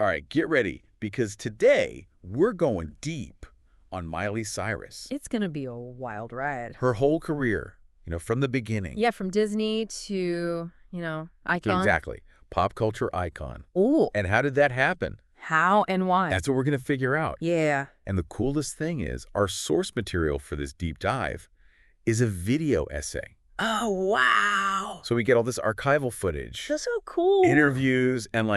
All right, get ready, because today we're going deep on Miley Cyrus. It's going to be a wild ride. Her whole career, from the beginning. Yeah, from Disney to, icon. Exactly. Pop culture icon. Ooh. And how did that happen? How and why? That's what we're going to figure out. Yeah. And the coolest thing is, our source material for this deep dive is a video essay. Oh, wow. So we get all this archival footage. That's so cool. Interviews and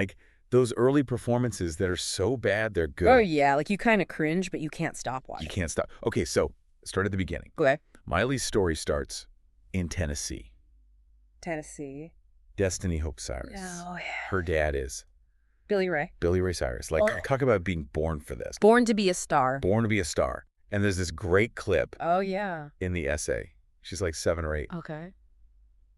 those early performances that are so bad they're good. Oh, yeah. You kind of cringe, but you can't stop watching. You can't stop. Okay, so start at the beginning. Okay. Miley's story starts in Tennessee. Tennessee. Destiny Hope Cyrus. Oh, yeah. Her dad is Billy Ray. Billy Ray Cyrus. Talk about being born for this. Born to be a star. Born to be a star. And there's this great clip Oh, yeah. in the essay. She's 7 or 8. Okay.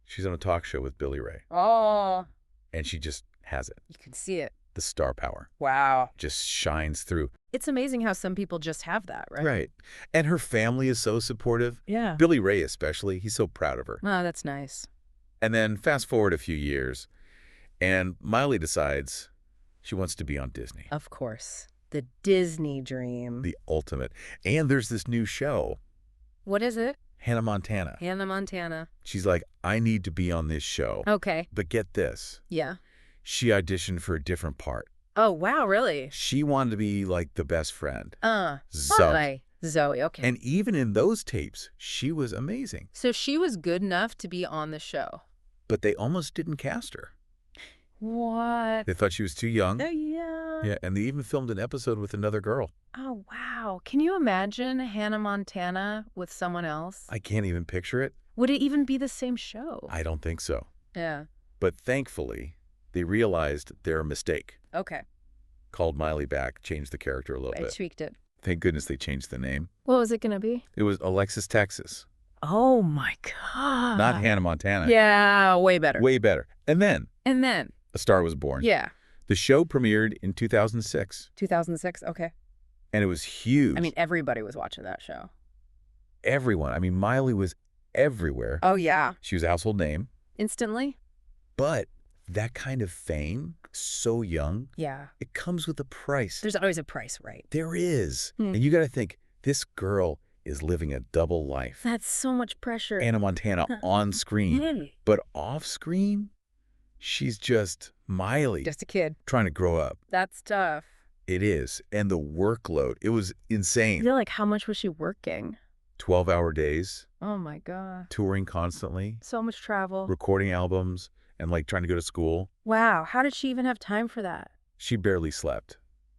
She's on a talk show with Billy Ray. Oh. And she just has it. You can see it. The star power. Wow. Just shines through. It's amazing how some people just have that, right? Right. And her family is so supportive. Yeah. Billy Ray especially. He's so proud of her. Oh, that's nice. And then fast forward a few years, and Miley decides she wants to be on Disney. Of course. The Disney dream. The ultimate. And there's this new show. What is it? Hannah Montana. Hannah Montana. She's like, I need to be on this show. Okay. But get this. Yeah. She auditioned for a different part. Oh, wow, really? She wanted to be the best friend. Zoe. Zoe, okay. And even in those tapes, she was amazing. So she was good enough to be on the show. But they almost didn't cast her. What? They thought she was too young. Yeah. Yeah, and they even filmed an episode with another girl. Oh, wow. Can you imagine Hannah Montana with someone else? I can't even picture it. Would it even be the same show? I don't think so. Yeah. But thankfully, they realized their mistake. Okay. Called Miley back, changed the character a little I bit. tweaked it. Thank goodness they changed the name. What was it going to be? It was Alexis Texas. Oh, my God. Not Hannah Montana. Yeah, way better. Way better. And then a star was born. Yeah. The show premiered in 2006. 2006, okay. And it was huge. I mean, everybody was watching that show. Everyone. I mean, Miley was everywhere. Oh, yeah. She was a household name. Instantly? But that kind of fame, so young, Yeah. it comes with a price. There's always a price, right? There is. And you got to think, this girl is living a double life. That's so much pressure. Hannah Montana on screen. But off screen, she's just Miley. Just a kid. Trying to grow up. That's tough. It is. And the workload, it was insane. You're how much was she working? 12-hour days. Oh, my God. Touring constantly. So much travel. Recording albums and trying to go to school. Wow. How did she even have time for that? She barely slept.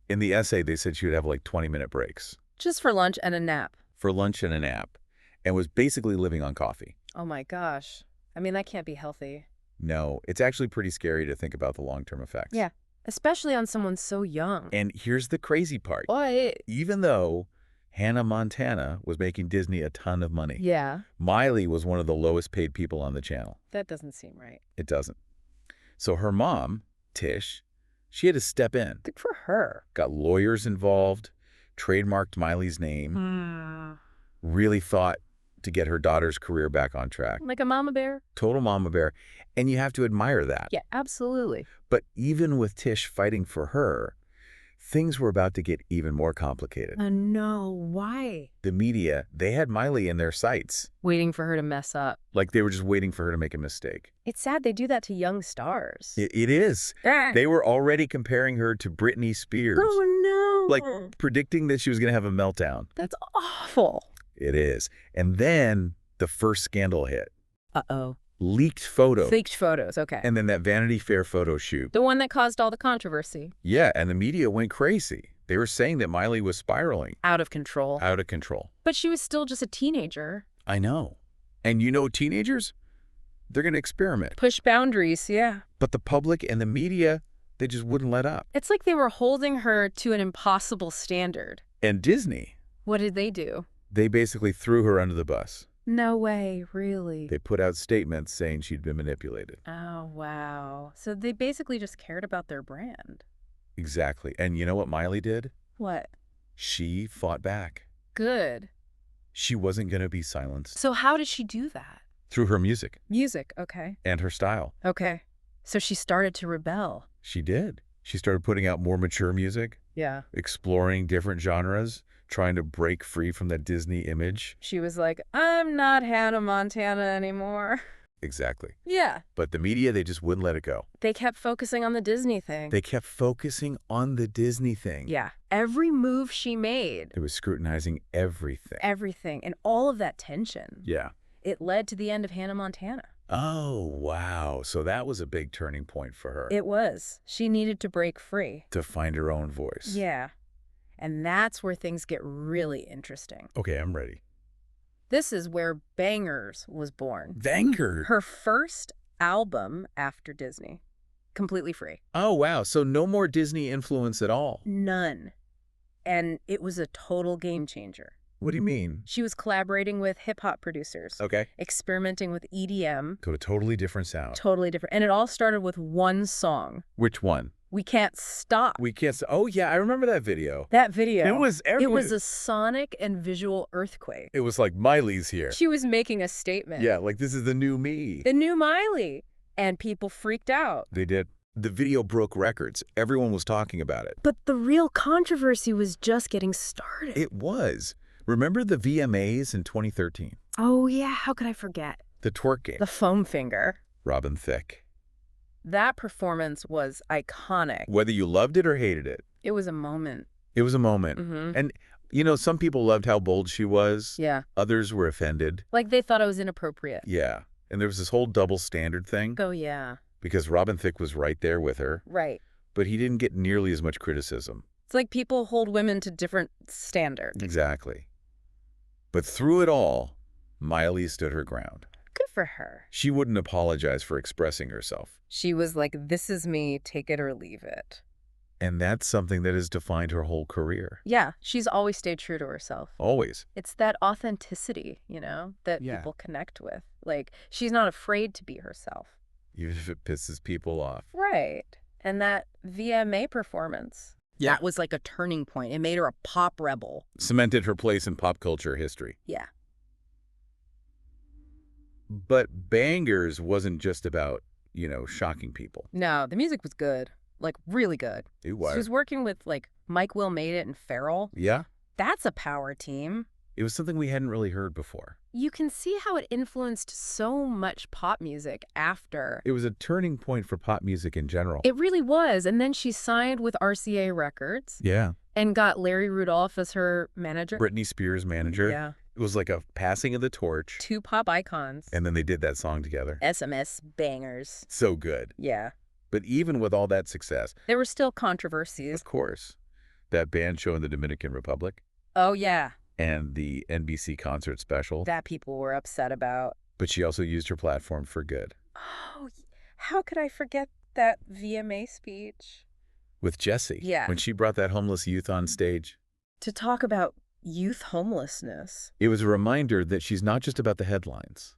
In the essay, they said she would have 20-minute breaks. Just for lunch and a nap. For lunch and a nap. And was basically living on coffee. Oh, my gosh. I mean, that can't be healthy. No, it's actually pretty scary to think about the long-term effects. Yeah. Especially on someone so young. And here's the crazy part. What? Even though Hannah Montana was making Disney a ton of money. Yeah. Miley was one of the lowest paid people on the channel. That doesn't seem right. It doesn't. So her mom, Tish, she had to step in. Good for her. Got lawyers involved, trademarked Miley's name, really fought to get her daughter's career back on track. Like a mama bear? Total mama bear. And you have to admire that. Yeah, absolutely. But even with Tish fighting for her, things were about to get even more complicated. No, why? The media, they had Miley in their sights. Waiting for her to mess up. They were just waiting for her to make a mistake. It's sad they do that to young stars. It is. They were already comparing her to Britney Spears. Oh, no. Predicting that she was going to have a meltdown. That's awful. It is. And then the first scandal hit. Uh-oh. Leaked photos. Leaked photos, okay. And then that Vanity Fair photo shoot. The one that caused all the controversy. Yeah, and the media went crazy. They were saying that Miley was spiraling. Out of control. Out of control. But she was still just a teenager. I know. And teenagers, they're going to experiment. Push boundaries, yeah. But the public and the media, they just wouldn't let up. It's like they were holding her to an impossible standard. And Disney. What did they do? They basically threw her under the bus. No way, really? They put out statements saying she'd been manipulated. Oh, wow. So they basically just cared about their brand. Exactly. And you know what Miley did? What? She fought back. Good. She wasn't going to be silenced. So how did she do that? Through her music. Music, okay. And her style. Okay. So she started to rebel. She did. She started putting out more mature music, Yeah. exploring different genres, trying to break free from that Disney image. She was like, I'm not Hannah Montana anymore. Exactly. Yeah. But the media, they just wouldn't let it go. They kept focusing on the Disney thing. They kept focusing on the Disney thing. Yeah. Every move she made. It was scrutinizing everything. Everything. And all of that tension. Yeah. It led to the end of Hannah Montana. Oh, wow. So that was a big turning point for her. It was. She needed to break free. To find her own voice. Yeah. And that's where things get really interesting. Okay, I'm ready. This is where Bangers was born. Banger. Her first album after Disney. Completely free. Oh, wow. So no more Disney influence at all. None. And it was a total game changer. What do you mean? She was collaborating with hip-hop producers. Okay. Experimenting with EDM. Got a totally different sound. Totally different. And it all started with one song. Which one? We Can't Stop. We Can't... Oh, yeah. I remember that video. That video. It was everywhere. It was a sonic and visual earthquake. It was like Miley's here. She was making a statement. Yeah, like this is the new me. The new Miley. And people freaked out. They did. The video broke records. Everyone was talking about it. But the real controversy was just getting started. It was. Remember the VMAs in 2013? Oh, yeah. How could I forget? The twerk game. The foam finger. Robin Thicke. That performance was iconic. Whether you loved it or hated it. It was a moment. It was a moment. Mm-hmm. And, you know, some people loved how bold she was. Yeah. Others were offended. Like they thought it was inappropriate. Yeah. And there was this whole double standard thing. Oh, yeah. Because Robin Thicke was right there with her. Right. But he didn't get nearly as much criticism. It's like people hold women to different standards. Exactly. But through it all, Miley stood her ground. Good for her. She wouldn't apologize for expressing herself. She was like, this is me, take it or leave it. And that's something that has defined her whole career. Yeah, she's always stayed true to herself. Always. It's that authenticity, you know, that people connect with. Like, she's not afraid to be herself. Even if it pisses people off. Right. And that VMA performance, that was like a turning point. It made her a pop rebel. Cemented her place in pop culture history. Yeah. But Bangers wasn't just about, you know, shocking people. No, the music was good. Like, really good. It was. She was working with, like, Mike Will Made It and Farrell. Yeah. That's a power team. It was something we hadn't really heard before. You can see how it influenced so much pop music after. It was a turning point for pop music in general. It really was. And then she signed with RCA Records. Yeah. And got Larry Rudolph as her manager. Britney Spears' manager. Yeah. It was like a passing of the torch. Two pop icons. And then they did that song together. SMS bangers. So good. Yeah. But even with all that success... There were still controversies. Of course. That band show in the Dominican Republic. Oh, yeah. And the NBC concert special. That people were upset about. But she also used her platform for good. Oh, how could I forget that VMA speech? With Jessie. Yeah. When she brought that homeless youth on stage. To talk about youth homelessness. It was a reminder that she's not just about the headlines.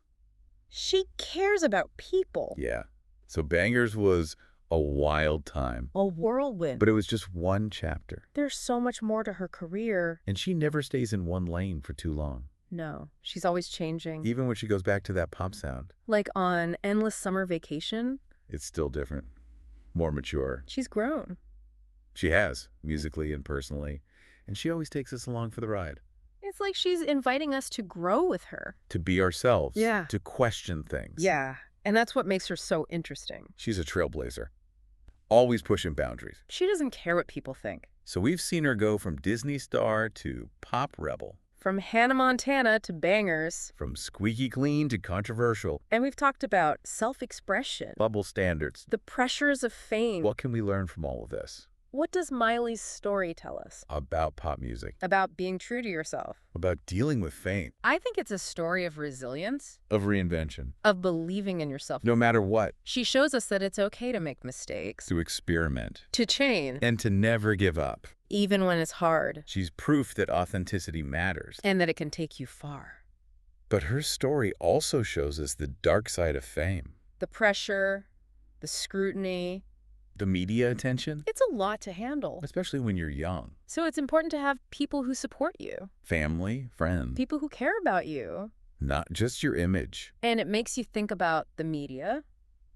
She cares about people. Yeah. So Bangers was a wild time. A whirlwind. But it was just one chapter. There's so much more to her career. And she never stays in one lane for too long. No, she's always changing. Even when she goes back to that pop sound. Like on Endless Summer Vacation. It's still different. More mature. She's grown. She has, musically and personally. And she always takes us along for the ride. It's like she's inviting us to grow with her. To be ourselves. Yeah. To question things. Yeah. And that's what makes her so interesting. She's a trailblazer. Always pushing boundaries. She doesn't care what people think. So we've seen her go from Disney star to pop rebel. From Hannah Montana to bangers. From squeaky clean to controversial. And we've talked about self-expression. Bubble standards. The pressures of fame. What can we learn from all of this? What does Miley's story tell us? About pop music. About being true to yourself. About dealing with fame. I think it's a story of resilience. Of reinvention. Of believing in yourself. No matter what. She shows us that it's okay to make mistakes. To experiment. To change. And to never give up. Even when it's hard. She's proof that authenticity matters. And that it can take you far. But her story also shows us the dark side of fame. The pressure, the scrutiny. The media attention? It's a lot to handle. Especially when you're young. So it's important to have people who support you. Family, friends. People who care about you. Not just your image. And it makes you think about the media.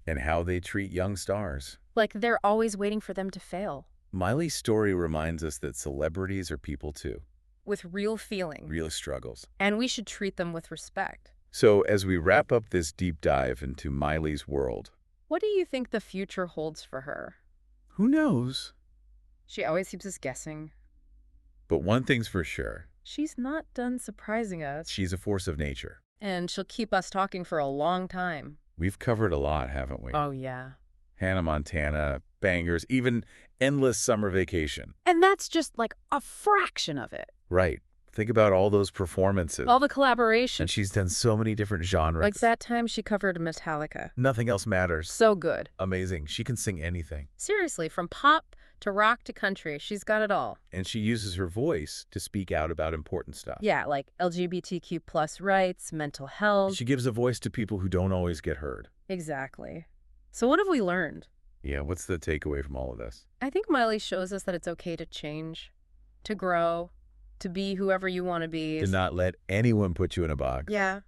And how they treat young stars. Like they're always waiting for them to fail. Miley's story reminds us that celebrities are people too. With real feeling. Real struggles. And we should treat them with respect. So as we wrap up this deep dive into Miley's world, what do you think the future holds for her? Who knows? She always keeps us guessing. But one thing's for sure. She's not done surprising us. She's a force of nature. And she'll keep us talking for a long time. We've covered a lot, haven't we? Oh, yeah. Hannah Montana, bangers, even endless summer vacation. And that's just like a fraction of it. Right. Think about all those performances. All the collaboration. And she's done so many different genres. Like that time she covered Metallica. Nothing else matters. So good. Amazing. She can sing anything. Seriously, from pop to rock to country, she's got it all. And she uses her voice to speak out about important stuff. Yeah, like LGBTQ plus rights, mental health. She gives a voice to people who don't always get heard. Exactly. So what have we learned? Yeah, what's the takeaway from all of this? I think Miley shows us that it's okay to change, to grow, to be whoever you want to be. To not let anyone put you in a box. Yeah.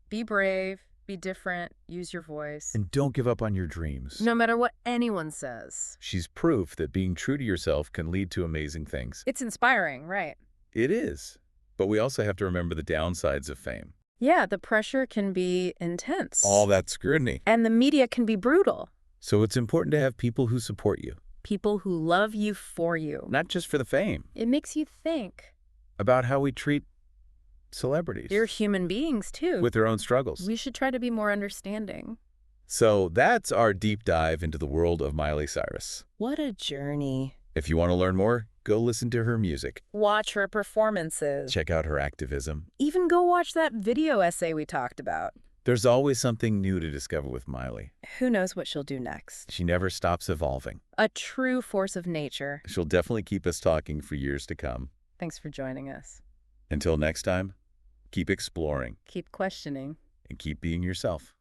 Be brave, be different, use your voice. And don't give up on your dreams. No matter what anyone says. She's proof that being true to yourself can lead to amazing things. It's inspiring, right? It is. But we also have to remember the downsides of fame. Yeah, the pressure can be intense. All that scrutiny. And the media can be brutal. So it's important to have people who support you. People who love you for you. Not just for the fame. It makes you think. About how we treat celebrities. They're human beings, too. With their own struggles. We should try to be more understanding. So that's our deep dive into the world of Miley Cyrus. What a journey. If you want to learn more, go listen to her music. Watch her performances. Check out her activism. Even go watch that video essay we talked about. There's always something new to discover with Miley. Who knows what she'll do next? She never stops evolving. A true force of nature. She'll definitely keep us talking for years to come. Thanks for joining us. Until next time, keep exploring. Keep questioning. And keep being yourself.